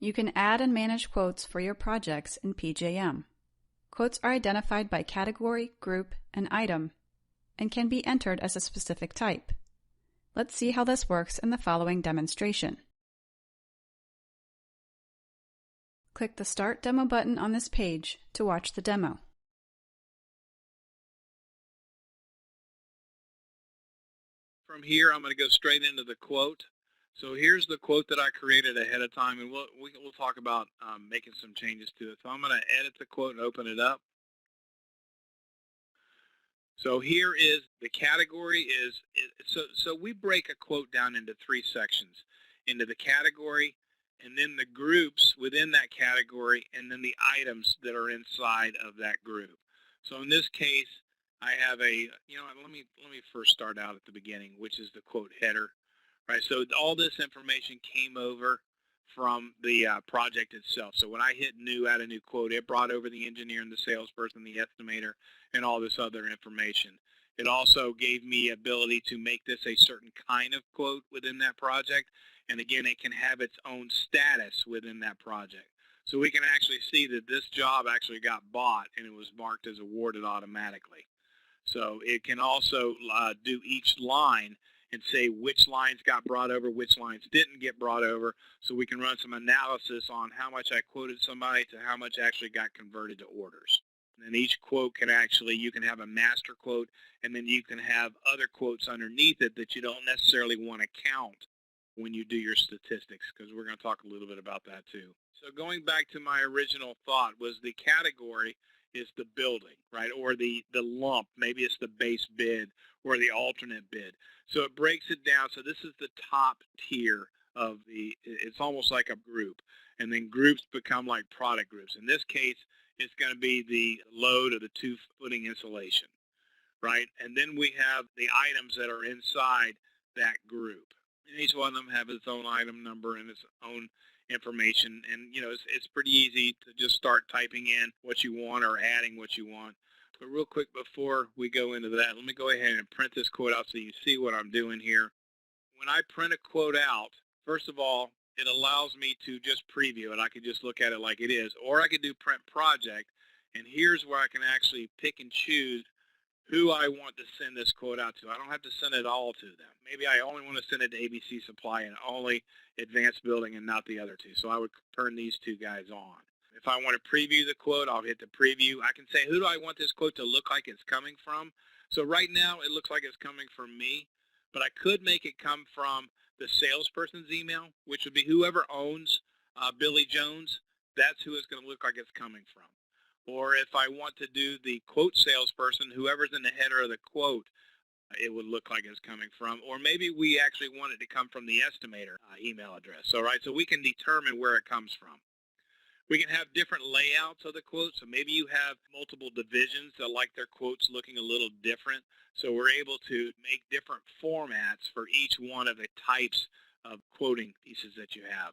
You can add and manage quotes for your projects in PJM. Quotes are identified by category, group, and item, and can be entered as a specific type. Let's see how this works in the following demonstration. Click the Start Demo button on this page to watch the demo. From here, I'm going to go straight into the quote. So here's the quote that I created ahead of time, and we'll talk about making some changes to it. So I'm going to edit the quote and open it up. So here is the category so we break a quote down into three sections, into the category, and then the groups within that category, and then the items that are inside of that group. So in this case, I have let me first start out at the beginning, which is the quote header, right? So all this information came over from the project itself. So when I hit new, add a new quote, it brought over the engineer and the salesperson, the estimator, and all this other information. It also gave me ability to make this a certain kind of quote within that project. And again, it can have its own status within that project. So we can actually see that this job actually got bought and it was marked as awarded automatically. So it can also do each line and say which lines got brought over, which lines didn't get brought over, so we can run some analysis on how much I quoted somebody to how much actually got converted to orders. And then each quote can you can have a master quote, and then you can have other quotes underneath it that you don't necessarily want to count when you do your statistics, because we're going to talk a little bit about that too. So going back to my original thought was the category is the building, right, or the lump, maybe it's the base bid or the alternate bid. So it breaks it down. So this is the top tier of it's almost like a group, and then groups become like product groups. In this case, it's going to be the load of the 2-footing insulation, right? And then we have the items that are inside that group. And each one of them have its own item number and its own information, and it's pretty easy to just start typing in what you want or adding what you want. But real quick before we go into that, let me go ahead and print this quote out so you see what I'm doing here. When I print a quote out, first of all, it allows me to just preview it. I could just look at it like it is, or I could do print project, and here's where I can actually pick and choose who I want to send this quote out to. I don't have to send it all to them. Maybe I only want to send it to ABC Supply and only Advanced Building and not the other two. So I would turn these two guys on. If I want to preview the quote, I'll hit the preview. I can say, who do I want this quote to look like it's coming from? So right now it looks like it's coming from me, but I could make it come from the salesperson's email, which would be whoever owns Billy Jones. That's who it's going to look like it's coming from. Or if I want to do the quote salesperson, whoever's in the header of the quote, it would look like it's coming from. Or maybe we actually want it to come from the estimator email address. All right, so we can determine where it comes from. We can have different layouts of the quote. So maybe you have multiple divisions that like their quotes looking a little different. So we're able to make different formats for each one of the types of quoting pieces that you have.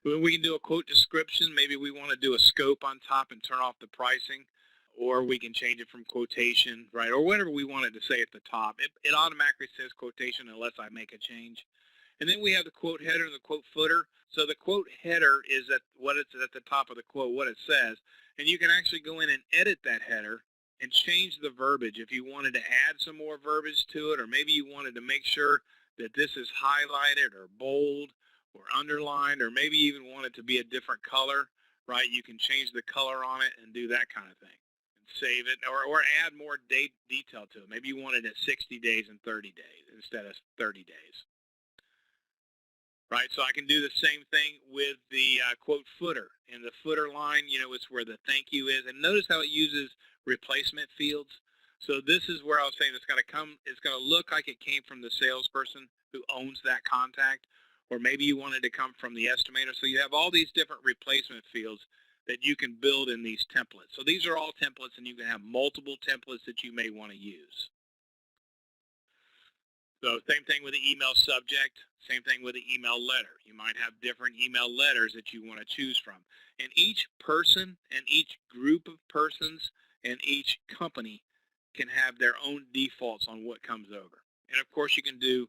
We can do a quote description. Maybe we want to do a scope on top and turn off the pricing, or we can change it from quotation, right, or whatever we want it to say at the top. It automatically says quotation unless I make a change. And then we have the quote header and the quote footer. So the quote header is what it's at the top of the quote, what it says, and you can actually go in and edit that header and change the verbiage if you wanted to add some more verbiage to it, or maybe you wanted to make sure that this is highlighted or bold or underlined, or maybe even want it to be a different color, right? You can change the color on it and do that kind of thing and save it, or add more detail to it. Maybe you wanted it 60 days and 30 days instead of 30 days, right? So I can do the same thing with the quote footer. In the footer line, it's where the thank you is, and notice how it uses replacement fields. So this is where I was saying it's going to look like it came from the salesperson who owns that contact, or maybe you want it to come from the estimator. So you have all these different replacement fields that you can build in these templates. So these are all templates, and you can have multiple templates that you may want to use. So same thing with the email subject, same thing with the email letter. You might have different email letters that you want to choose from. And each person and each group of persons and each company can have their own defaults on what comes over. And of course you can do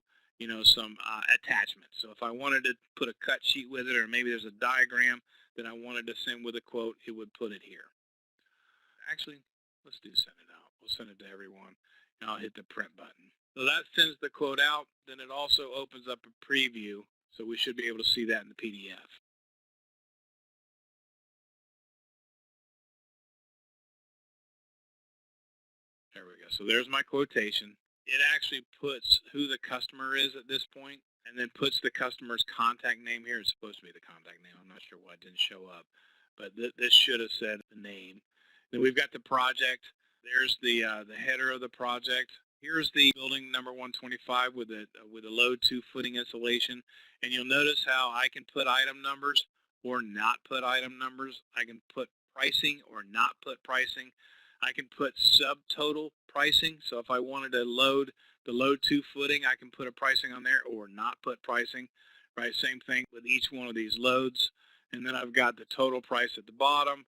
some attachments. So if I wanted to put a cut sheet with it, or maybe there's a diagram that I wanted to send with a quote, it would put it here. Actually, let's do send it out. We'll send it to everyone, and I'll hit the print button. So that sends the quote out. Then it also opens up a preview, so we should be able to see that in the PDF. There we go. So there's my quotation. It actually puts who the customer is at this point, and then puts the customer's contact name here. It's supposed to be the contact name. I'm not sure why it didn't show up, but this should have said the name. Then we've got the project. There's the header of the project. Here's the building number 125 with a load 2 footing installation, and you'll notice how I can put item numbers or not put item numbers. I can put pricing or not put pricing. I can put subtotal pricing. So if I wanted to load the load 2 footing, I can put a pricing on there or not put pricing, right? Same thing with each one of these loads. And then I've got the total price at the bottom.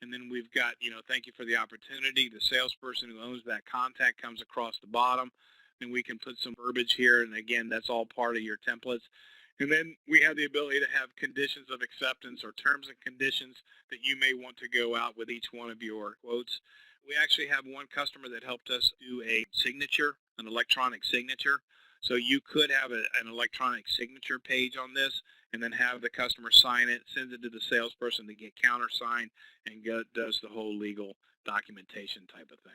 And then we've got, thank you for the opportunity. The salesperson who owns that contact comes across the bottom. And we can put some verbiage here. And again, that's all part of your templates. And then we have the ability to have conditions of acceptance or terms and conditions that you may want to go out with each one of your quotes. We actually have one customer that helped us do a signature, an electronic signature. So you could have an electronic signature page on this and then have the customer sign it, sends it to the salesperson to get countersigned, and does the whole legal documentation type of thing.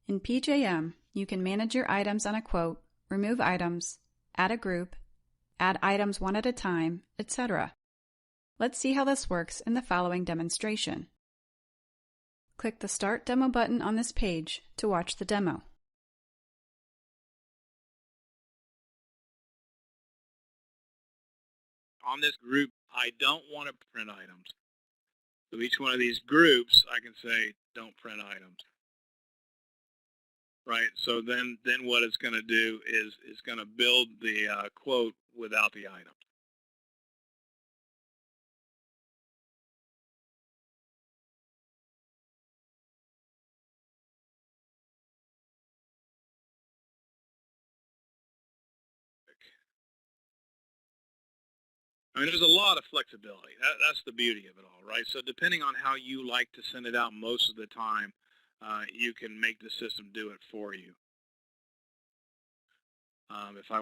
In PJM, you can manage your items on a quote, remove items, add a group, add items one at a time, etc. Let's see how this works in the following demonstration. Click the Start Demo button on this page to watch the demo. On this group, I don't want to print items. So each one of these groups, I can say, don't print items. Right, so then what it's going to do is it's going to build the quote without the item. I mean, there's a lot of flexibility. That's the beauty of it all, right? So depending on how you like to send it out most of the time, you can make the system do it for you. If I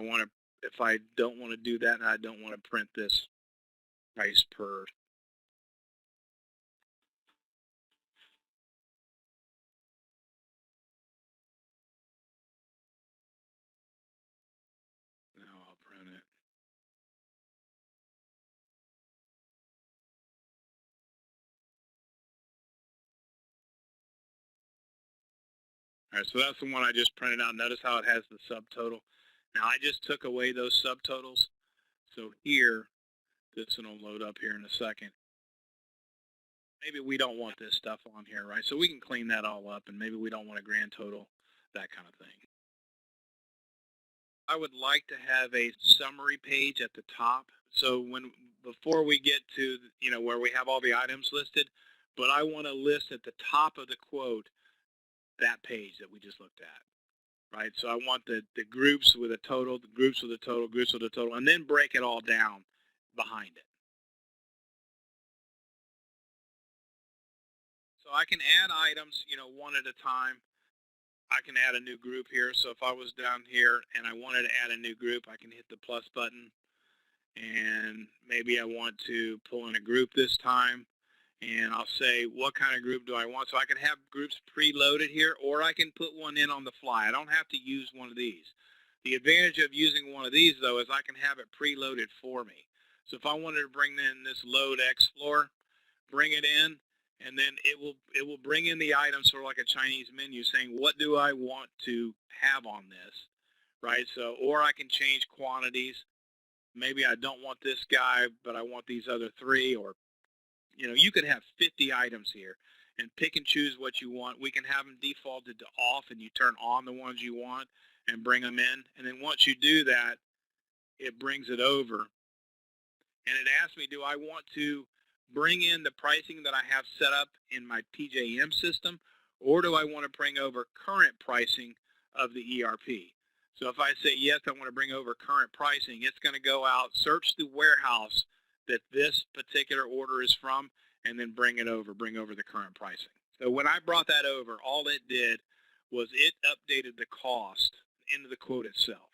don't want to do that, and I don't want to print this price per. Now I'll print it. All right, so that's the one I just printed out. Notice how it has the subtotal. Now I just took away those subtotals. So here, this one will load up here in a second. Maybe we don't want this stuff on here, right? So we can clean that all up, and maybe we don't want a grand total, that kind of thing. I would like to have a summary page at the top. So before we get to, where we have all the items listed, but I want to list at the top of the quote that page that we just looked at, right? So I want the groups with a total, the groups with a total, groups with a total, and then break it all down behind it. So I can add items, one at a time. I can add a new group here. So if I was down here and I wanted to add a new group, I can hit the plus button. And maybe I want to pull in a group this time. And I'll say, what kind of group do I want? So I can have groups preloaded here, or I can put one in on the fly. I don't have to use one of these. The advantage of using one of these, though, is I can have it preloaded for me. So if I wanted to bring in this load X floor, bring it in, and then it will bring in the items sort of like a Chinese menu saying, what do I want to have on this, right? So, or I can change quantities. Maybe I don't want this guy, but I want these other 3, or, you could have 50 items here and pick and choose what you want. We can have them defaulted to off, and you turn on the ones you want and bring them in. And then once you do that, it brings it over. And it asks me, do I want to bring in the pricing that I have set up in my PJM system, or do I want to bring over current pricing of the ERP? So if I say, yes, I want to bring over current pricing, it's going to go out, search the warehouse that this particular order is from, and then bring over the current pricing. So when I brought that over, all it did was it updated the cost into the quote itself.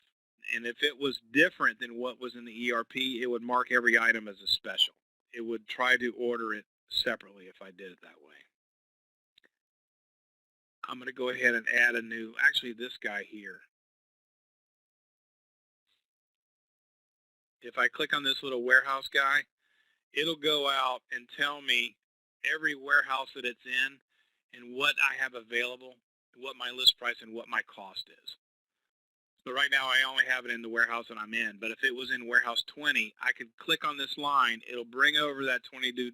And if it was different than what was in the ERP, it would mark every item as a special. It would try to order it separately if I did it that way. I'm going to go ahead and add a new, actually this guy here. If I click on this little warehouse guy, it'll go out and tell me every warehouse that it's in and what I have available, what my list price and what my cost is. So right now I only have it in the warehouse that I'm in, but if it was in warehouse 20, I could click on this line, it'll bring over that $22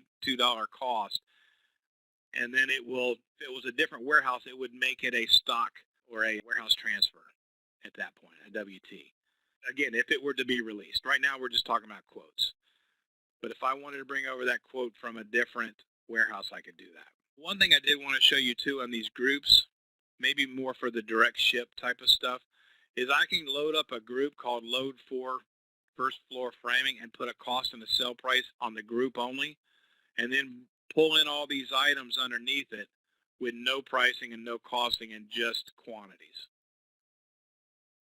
cost, and then it will, if it was a different warehouse, it would make it a stock or a warehouse transfer at that point, a WT. Again, if it were to be released. Right now we're just talking about quotes. But if I wanted to bring over that quote from a different warehouse, I could do that. One thing I did want to show you too on these groups, maybe more for the direct ship type of stuff, is I can load up a group called Load for First Floor Framing and put a cost and a sell price on the group only, and then pull in all these items underneath it with no pricing and no costing and just quantities.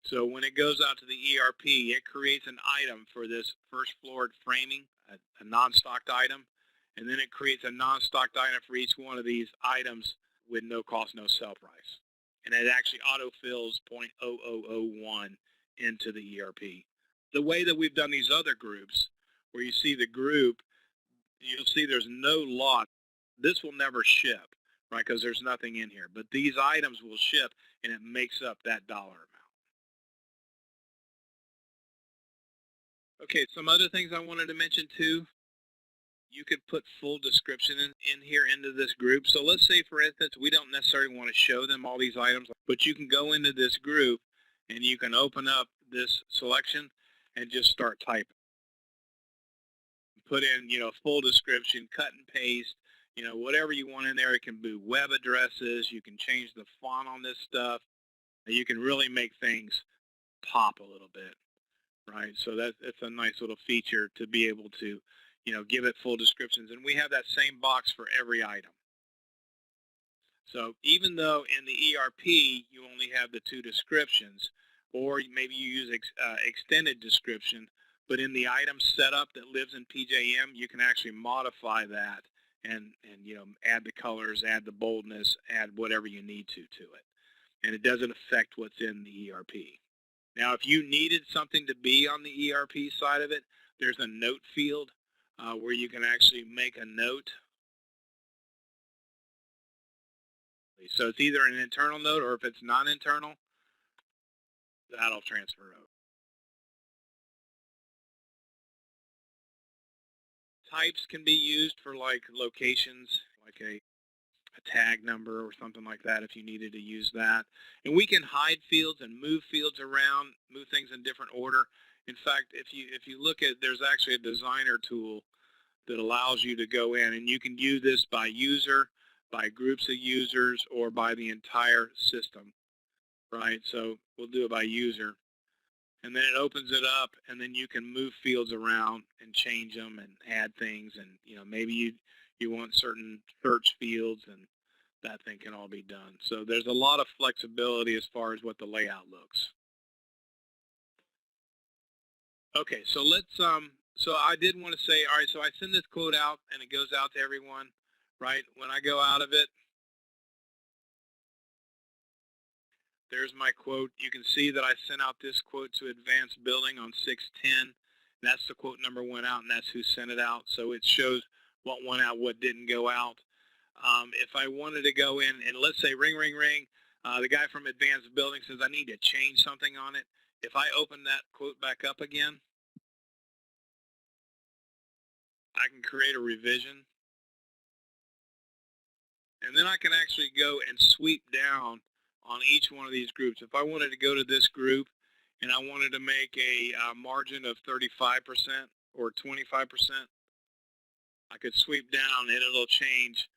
So when it goes out to the ERP, it creates an item for this first floor framing, a non-stocked item, and then it creates a non-stocked item for each one of these items with no cost, no sell price. And it actually autofills 0.0001 into the ERP. The way that we've done these other groups, where you see the group, you'll see there's no lot. This will never ship, right, because there's nothing in here. But these items will ship, and it makes up that dollar amount. Okay, some other things I wanted to mention too. You could put full description in here into this group. So let's say, for instance, we don't necessarily want to show them all these items, but you can go into this group and you can open up this selection and just start typing. Put in, full description, cut and paste, whatever you want in there. It can be web addresses. You can change the font on this stuff. You can really make things pop a little bit. Right, so that's a nice little feature to be able to, give it full descriptions. And we have that same box for every item. So even though in the ERP you only have the two descriptions, or maybe you use extended description, but in the item setup that lives in PJM, you can actually modify that and add the colors, add the boldness, add whatever you need to it. And it doesn't affect what's in the ERP. Now, if you needed something to be on the ERP side of it, there's a note field where you can actually make a note. So it's either an internal note, or if it's not internal, that'll transfer over. Types can be used for like locations, like a tag number or something like that if you needed to use that. And we can hide fields and move fields around, move things in different order. In fact, if you look at, there's actually a designer tool that allows you to go in, and you can use this by user, by groups of users, or by the entire system, right? So we'll do it by user. And then it opens it up, and then you can move fields around and change them and add things. And maybe you want certain search fields, and that thing can all be done. So there's a lot of flexibility as far as what the layout looks. Okay, so let's so I did want to say, all right, so I send this quote out and it goes out to everyone, right? When I go out of it, there's my quote. You can see that I sent out this quote to Advanced Building on 6/10. That's the quote number went out, and that's who sent it out. So it shows what went out, what didn't go out. If I wanted to go in and let's say ring, ring, ring, the guy from Advanced Building says I need to change something on it. If I open that quote back up again, I can create a revision. And then I can actually go and sweep down on each one of these groups. If I wanted to go to this group and I wanted to make a margin of 35% or 25%, I could sweep down and it'll change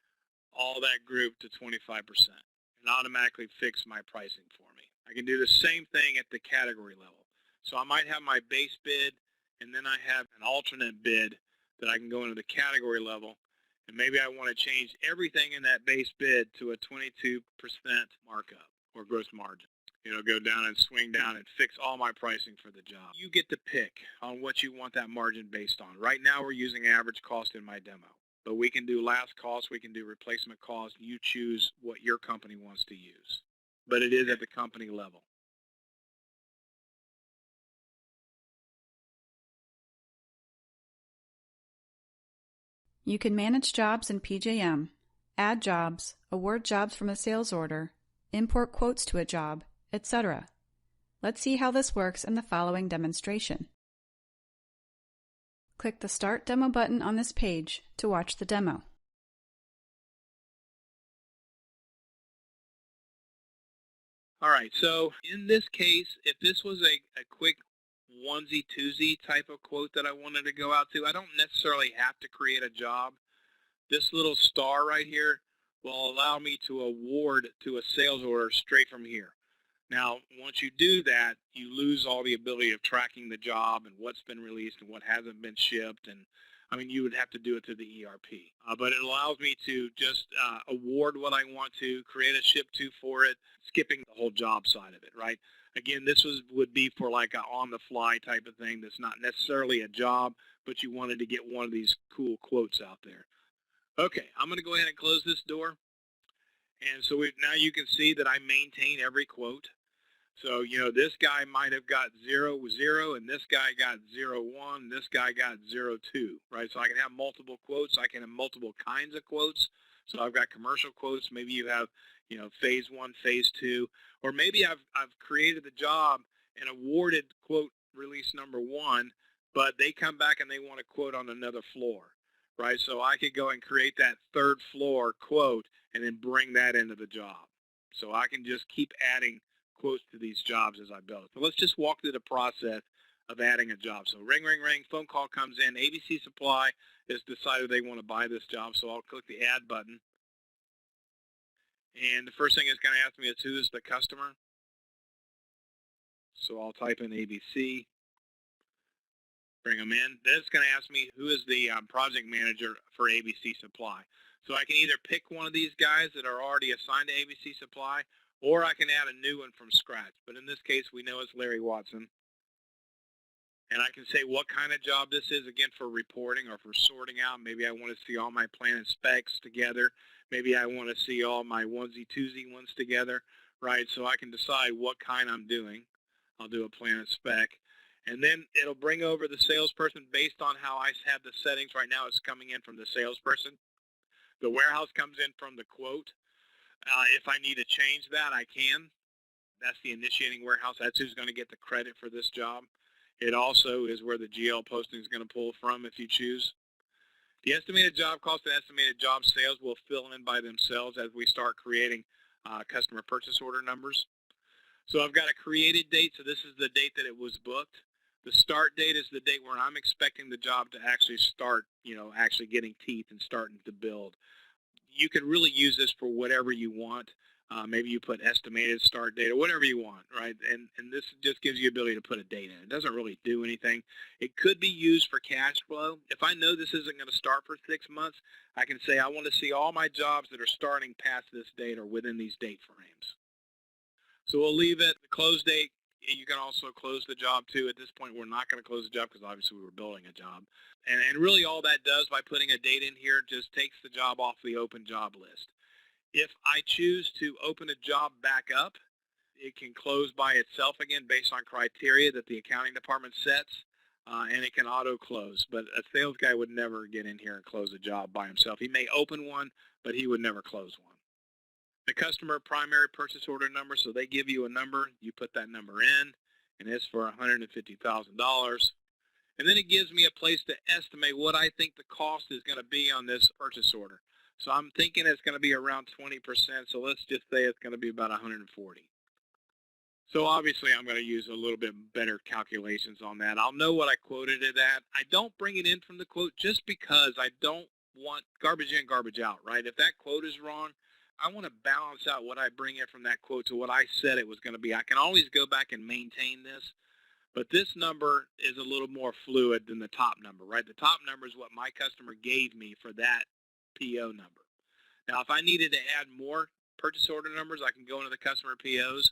all that group to 25% and automatically fix my pricing for me. I can do the same thing at the category level. So I might have my base bid, and then I have an alternate bid that I can go into the category level, and maybe I want to change everything in that base bid to a 22% markup or gross margin. Go down and swing down and fix all my pricing for the job. You get to pick on what you want that margin based on. Right now we're using average cost in my demo, but we can do last cost, we can do replacement cost. You choose what your company wants to use, but it is at the company level. You can manage jobs in PJM, add jobs, award jobs from a sales order, import quotes to a job, etc. Let's see how this works in the following demonstration. Click the Start Demo button on this page to watch the demo. All right, so in this case, if this was a quick onesie-twosie type of quote that I wanted to go out to, I don't necessarily have to create a job. This little star right here will allow me to award to a sales order straight from here. Now, once you do that, you lose all the ability of tracking the job and what's been released and what hasn't been shipped. And I mean, you would have to do it through the ERP. But it allows me to just award what I want to, create a ship to for it, skipping the whole job side of it, right? Again, this would be for like an on-the-fly type of thing that's not necessarily a job, but you wanted to get one of these cool quotes out there. Okay, I'm going to go ahead and close this door. And so now you can see that I maintain every quote. So, this guy might have got 0, 0, and this guy got 0, 1, and this guy got 0, 2, right? So I can have multiple quotes. I can have multiple kinds of quotes. So I've got commercial quotes. Maybe you have, phase 1, phase 2, or maybe I've created the job and awarded quote release number 1, but they come back and they want a quote on another floor, right? So I could go and create that third floor quote and then bring that into the job. So I can just keep adding quotes to these jobs as I build. So let's just walk through the process of adding a job. So ring, ring, ring, phone call comes in. ABC Supply has decided they want to buy this job, so I'll click the add button. And the first thing it's going to ask me is who is the customer. So I'll type in ABC, bring them in. Then it's going to ask me who is the project manager for ABC Supply. So I can either pick one of these guys that are already assigned to ABC Supply, or I can add a new one from scratch. But in this case, we know it's Larry Watson. And I can say what kind of job this is, again, for reporting or for sorting out. Maybe I want to see all my plan and specs together. Maybe I want to see all my onesie-twosie ones together, right? So I can decide what kind I'm doing. I'll do a plan and spec. And then it'll bring over the salesperson based on how I have the settings. Right now it's coming in from the salesperson. The warehouse comes in from the quote. If I need to change that, I can. That's the initiating warehouse. That's who's going to get the credit for this job. It also is where the GL posting is going to pull from if you choose. The estimated job cost and estimated job sales will fill in by themselves as we start creating customer purchase order numbers. So I've got a created date, so this is the date that it was booked. The start date is the date where I'm expecting the job to actually start, actually getting teeth and starting to build. You can really use this for whatever you want. Maybe you put estimated start date or whatever you want, right? And this just gives you the ability to put a date in. It doesn't really do anything. It could be used for cash flow. If I know this isn't going to start for 6 months, I can say I want to see all my jobs that are starting past this date or within these date frames. So we'll leave it. The close date, you can also close the job too. At this point, we're not going to close the job because obviously we were building a job. And really all that does by putting a date in here just takes the job off the open job list. If I choose to open a job back up, it can close by itself again based on criteria that the accounting department sets, and it can auto close. But a sales guy would never get in here and close a job by himself. He may open one, but he would never close one. The customer primary purchase order number, so they give you a number, you put that number in, and it's for $150,000. And then it gives me a place to estimate what I think the cost is going to be on this purchase order. So I'm thinking it's going to be around 20%, so let's just say it's going to be about 140. So obviously I'm going to use a little bit better calculations on that. I'll know what I quoted it at. I don't bring it in from the quote just because I don't want garbage in, garbage out, right? If that quote is wrong, I want to balance out what I bring in from that quote to what I said it was going to be. I can always go back and maintain this, but this number is a little more fluid than the top number, right? The top number is what my customer gave me for that PO number. Now, if I needed to add more purchase order numbers, I can go into the customer POs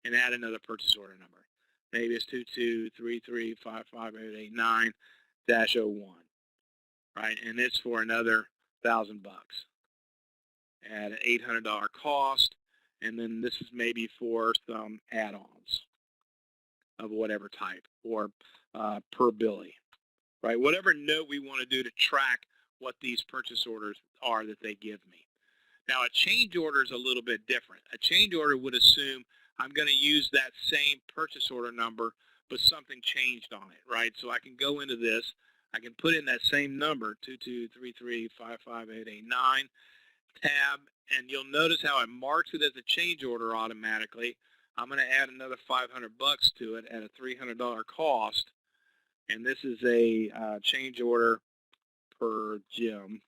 and add another purchase order number. Maybe it's 2233558889-01, right? And it's for another $1,000 at an $800 cost. And then this is maybe for some add-ons of whatever type, or per billy, right? Whatever note we want to do to track what these purchase orders are that they give me. Now, a change order is a little bit different. A change order would assume I'm going to use that same purchase order number, but something changed on it, right? So I can go into this. I can put in that same number, 2233558889, tab, and you'll notice how it marks it as a change order automatically. I'm going to add another $500 to it at a $300 cost, and this is a change order per gym.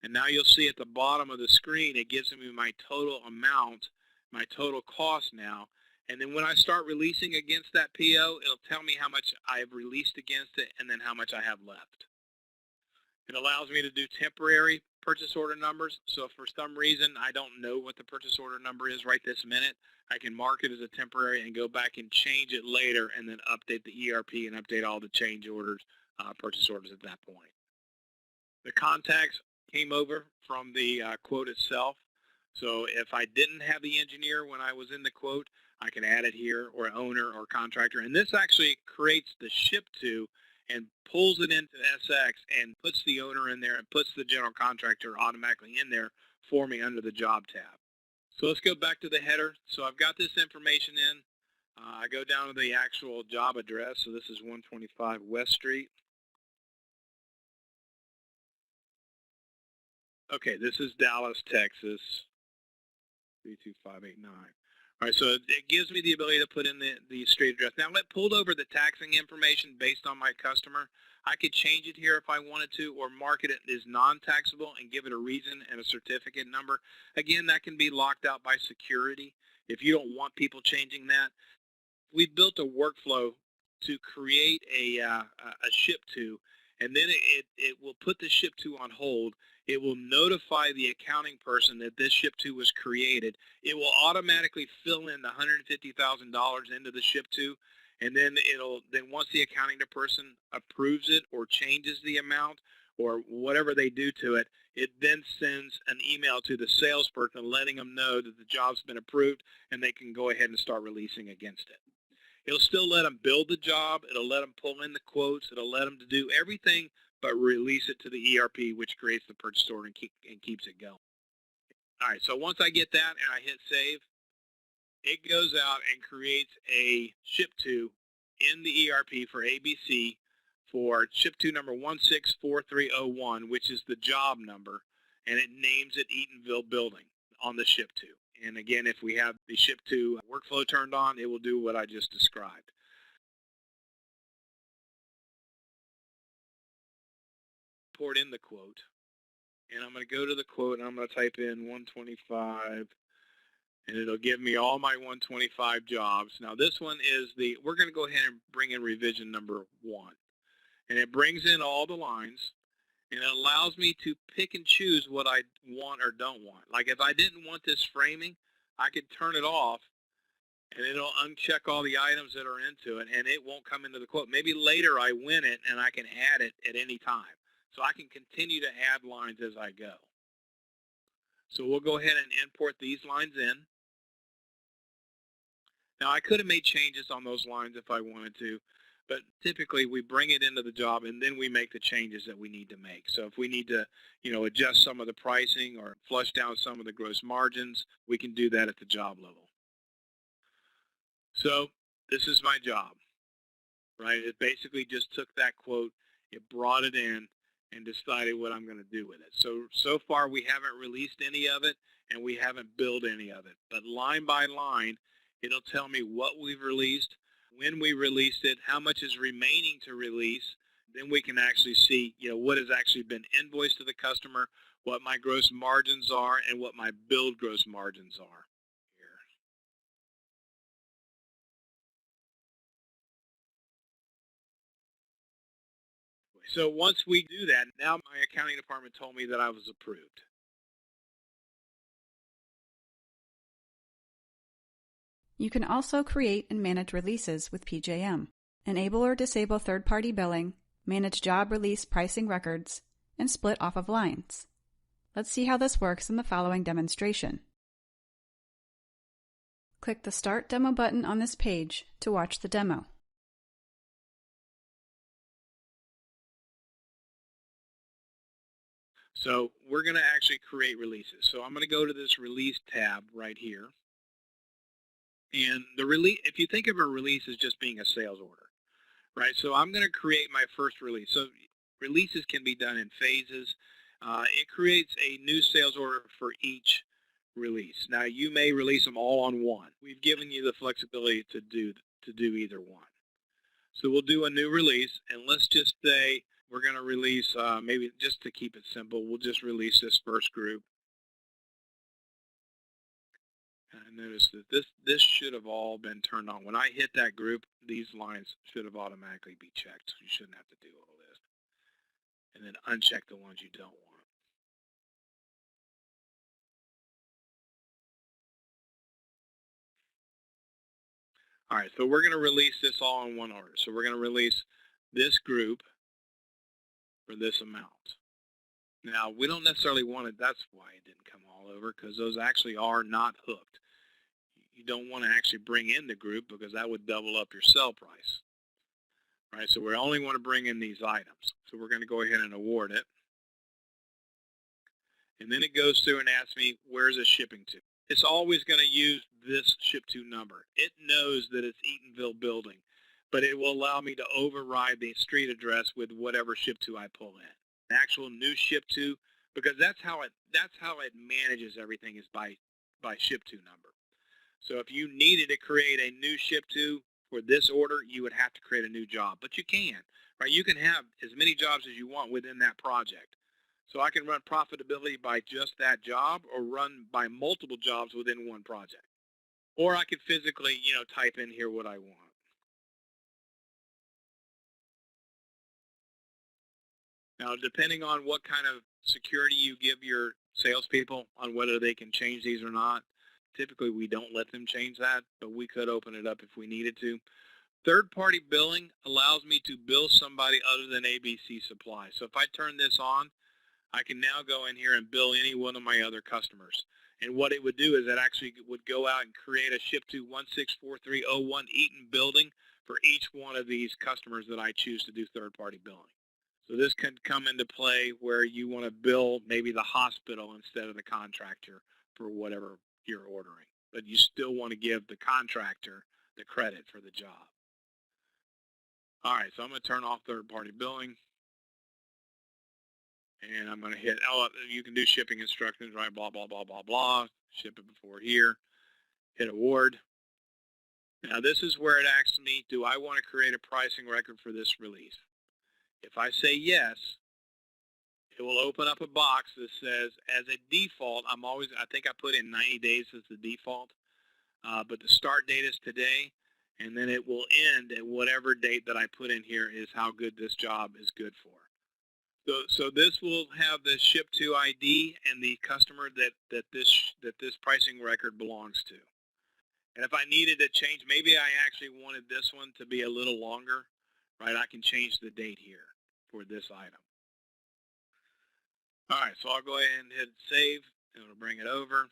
And now you'll see at the bottom of the screen, it gives me my total amount, my total cost now. And then when I start releasing against that PO, it'll tell me how much I've released against it and then how much I have left. It allows me to do temporary purchase order numbers. So if for some reason I don't know what the purchase order number is right this minute, I can mark it as a temporary and go back and change it later and then update the ERP and update all the change orders, purchase orders at that point. The contacts came over from the quote itself. So if I didn't have the engineer when I was in the quote, I can add it here, or owner or contractor. And this actually creates the ship to and pulls it into SX and puts the owner in there and puts the general contractor automatically in there for me under the job tab. So let's go back to the header. So I've got this information in. I go down to the actual job address. So this is 125 West Street. Okay, this is Dallas, Texas, 32589. All right, so it gives me the ability to put in the street address. Now, it pulled over the taxing information based on my customer. I could change it here if I wanted to, or mark it as non-taxable and give it a reason and a certificate number. Again, that can be locked out by security if you don't want people changing that. We built a workflow to create a ship to, and then it will put the ship to on hold. It will notify the accounting person that this ship to was created. It will automatically fill in the $150,000 into the ship to, and then once the accounting person approves it or changes the amount or whatever they do to it, it then sends an email to the salesperson letting them know that the job's been approved and they can go ahead and start releasing against it. It'll still let them build the job. It'll let them pull in the quotes. It'll let them to do everything but release it to the ERP, which creates the purchase order and keeps it going. All right, so once I get that and I hit save, it goes out and creates a ship to in the ERP for ABC for ship to number 164301, which is the job number, and it names it Eatonville Building on the ship to. And again, if we have the ship to workflow turned on, it will do what I just described. Port in the quote, and I'm going to go to the quote and I'm going to type in 125, and it'll give me all my 125 jobs. Now this one is we're going to go ahead and bring in revision number 1, and it brings in all the lines, and it allows me to pick and choose what I want or don't want. Like if I didn't want this framing, I could turn it off and it'll uncheck all the items that are into it, and it won't come into the quote. Maybe later I win it and I can add it at any time. So I can continue to add lines as I go. So we'll go ahead and import these lines in. Now I could have made changes on those lines if I wanted to, but typically we bring it into the job and then we make the changes that we need to make. So if we need to, adjust some of the pricing or flush down some of the gross margins, we can do that at the job level. So this is my job, right? It basically just took that quote, it brought it in, and decided what I'm going to do with it. So far we haven't released any of it and we haven't billed any of it. But line by line, it'll tell me what we've released, when we released it, how much is remaining to release. then we can actually see, what has actually been invoiced to the customer, what my gross margins are, and what my billed gross margins are. So once we do that, now my accounting department told me that I was approved. You can also create and manage releases with PJM, enable or disable third-party billing, manage job release pricing records, and split off of lines. Let's see how this works in the following demonstration. Click the Start Demo button on this page to watch the demo. So we're going to actually create releases. So I'm going to go to this Release tab right here. And the release, if you think of a release as just being a sales order, right? So I'm going to create my first release. So releases can be done in phases. It creates a new sales order for each release. Now you may release them all on one. We've given you the flexibility to do either one. So we'll do a new release, and let's just say we're going to release, maybe just to keep it simple, we'll just release this first group. And notice that this should have all been turned on. When I hit that group, these lines should have automatically be checked. So you shouldn't have to do all this. And then uncheck the ones you don't want. All right, so we're going to release this all in one order. So we're going to release this group for this amount. Now, we don't necessarily want it. That's why it didn't come all over, because those actually are not hooked. You don't want to actually bring in the group because that would double up your sell price. All right, so we only want to bring in these items. So we're going to go ahead and award it. And then it goes through and asks me, where's it shipping to? It's always going to use this ship to number. It knows that it's Eatonville building, but it will allow me to override the street address with whatever ship to I pull in. An actual new ship to, because that's how it manages everything, is by ship to number. So if you needed to create a new ship to for this order, you would have to create a new job, but you can, right? You can have as many jobs as you want within that project. So I can run profitability by just that job, or run by multiple jobs within one project. Or I could physically, type in here what I want. Now, depending on what kind of security you give your salespeople on whether they can change these or not, typically we don't let them change that, but we could open it up if we needed to. Third-party billing allows me to bill somebody other than ABC Supply. So if I turn this on, I can now go in here and bill any one of my other customers. And what it would do is it actually would go out and create a ship to 164301 Eaton building for each one of these customers that I choose to do third-party billing. So this can come into play where you want to bill maybe the hospital instead of the contractor for whatever you're ordering. But you still want to give the contractor the credit for the job. All right, so I'm going to turn off third-party billing. And I'm going to hit, you can do shipping instructions, right? Blah, blah, blah, blah, blah. Ship it before here. Hit award. Now this is where it asks me, do I want to create a pricing record for this release? If I say yes, it will open up a box that says, as a default, I think I put in 90 days as the default, but the start date is today, and then it will end at whatever date that I put in here is how good this job is good for. So this will have the ship to ID and the customer that this pricing record belongs to. And if I needed to change, maybe I actually wanted this one to be a little longer, right? I can change the date here for this item. All right, so I'll go ahead and hit save, and it'll bring it over.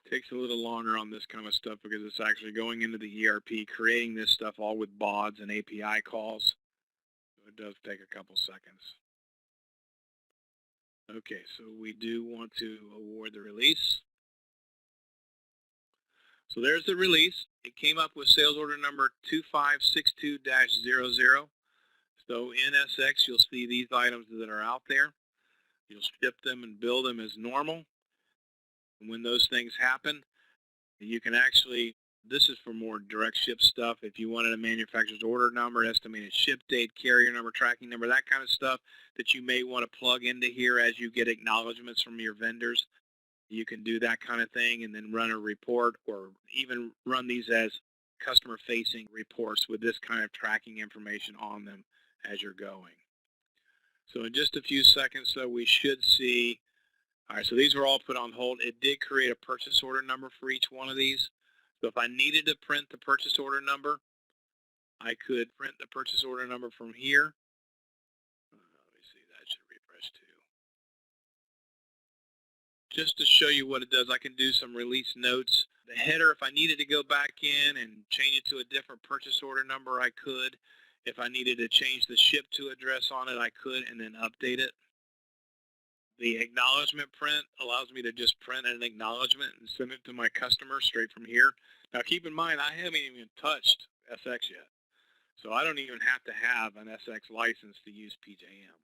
It takes a little longer on this kind of stuff because it's actually going into the ERP, creating this stuff all with BODs and API calls. So it does take a couple seconds. Okay, so we do want to award the release. So there's the release. It came up with sales order number 2562-00. So in SX, you'll see these items that are out there. You'll ship them and bill them as normal. And when those things happen, you can actually This is for more direct ship stuff. If you wanted a manufacturer's order number, estimated ship date, carrier number, tracking number, that kind of stuff that you may want to plug into here as you get acknowledgments from your vendors, you can do that kind of thing and then run a report, or even run these as customer-facing reports with this kind of tracking information on them as you're going. So in just a few seconds, though, we should see, all right, so these were all put on hold. It did create a purchase order number for each one of these. So if I needed to print the purchase order number, I could print the purchase order number from here. Let me see, that should refresh too. Just to show you what it does, I can do some release notes. The header, if I needed to go back in and change it to a different purchase order number, I could. If I needed to change the ship to address on it, I could, and then update it. The acknowledgement print allows me to just print an acknowledgement and send it to my customer straight from here. Now keep in mind, I haven't even touched SX yet. So I don't even have to have an SX license to use PJM.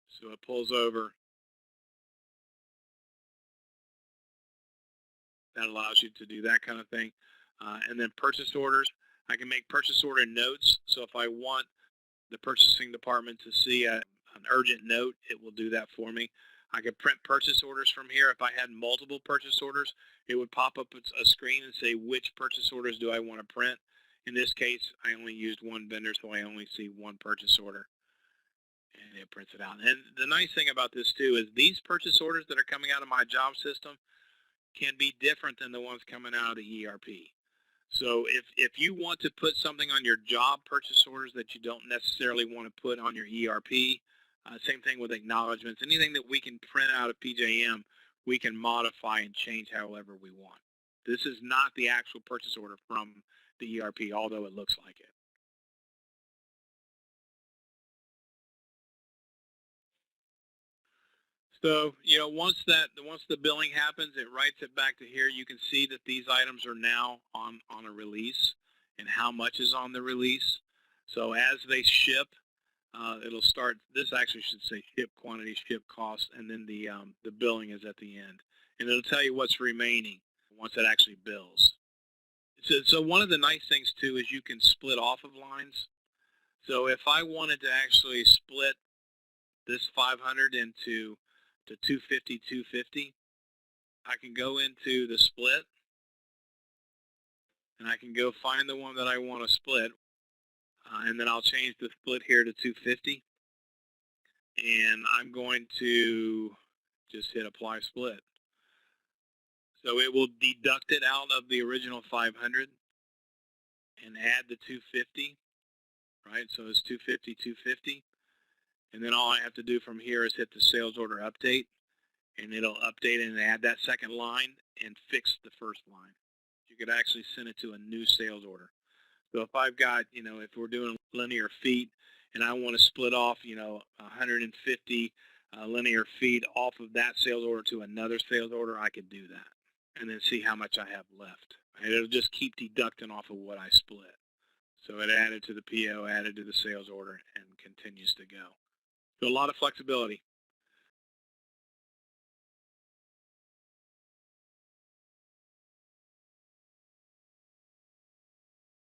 So it pulls over. That allows you to do that kind of thing. And then purchase orders. I can make purchase order notes. So if I want the purchasing department to see an urgent note, it will do that for me. I could print purchase orders from here. If I had multiple purchase orders, it would pop up a screen and say, which purchase orders do I want to print? In this case, I only used one vendor, so I only see one purchase order, and it prints it out. And the nice thing about this too is these purchase orders that are coming out of my job system can be different than the ones coming out of the ERP. So if you want to put something on your job purchase orders that you don't necessarily want to put on your ERP, same thing with acknowledgments. Anything that we can print out of PJM, we can modify and change however we want. This is not the actual purchase order from the ERP, although it looks like it. So, once the billing happens, it writes it back to here. You can see that these items are now on a release and how much is on the release. So as they ship, it'll start, this actually should say ship quantity, ship cost, and then the billing is at the end. And it'll tell you what's remaining once it actually bills. So one of the nice things too is you can split off of lines. So if I wanted to actually split this 500 into 250, 250, I can go into the split and I can go find the one that I want to split. And then I'll change the split here to 250. And I'm going to just hit apply split. So it will deduct it out of the original 500 and add the 250, right? So it's 250, 250. And then all I have to do from here is hit the sales order update, and it'll update and add that second line and fix the first line. You could actually send it to a new sales order. So if I've got, if we're doing linear feet and I want to split off, 150 linear feet off of that sales order to another sales order, I could do that and then see how much I have left. And it'll just keep deducting off of what I split. So it added to the PO, added to the sales order, and continues to go. So a lot of flexibility.